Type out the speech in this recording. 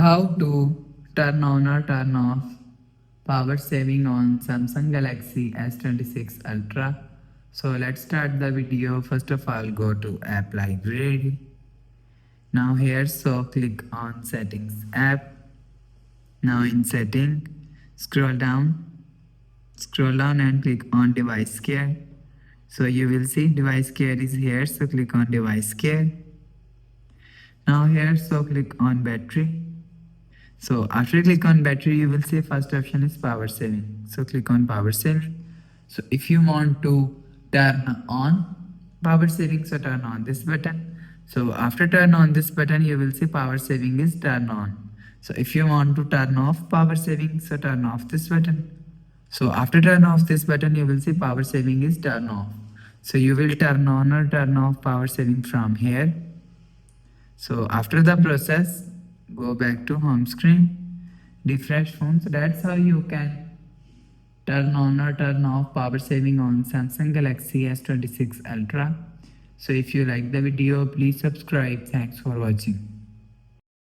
How to turn on or turn off power saving on Samsung Galaxy S26 Ultra. So let's start the video. First of all, go to app library. Now here, so click on settings app. Now in setting, scroll down and click on device care. So you will see device care is here, so click on device care. Now here, so click on battery. So after you click on battery, you will see first option is power saving. So click on power saving. So if you want to turn on power saving, so turn on this button. So after turn on this button, you will see power saving is turn on. So if you want to turn off power saving, so turn off this button. So after turn off this button, you will see power saving is turn off. So you will turn on or turn off power saving from here. So after the process, go back to home screen, refresh phone. So that's how you can turn on or turn off power saving on Samsung Galaxy S26 Ultra. So if you like the video, please subscribe. Thanks for watching.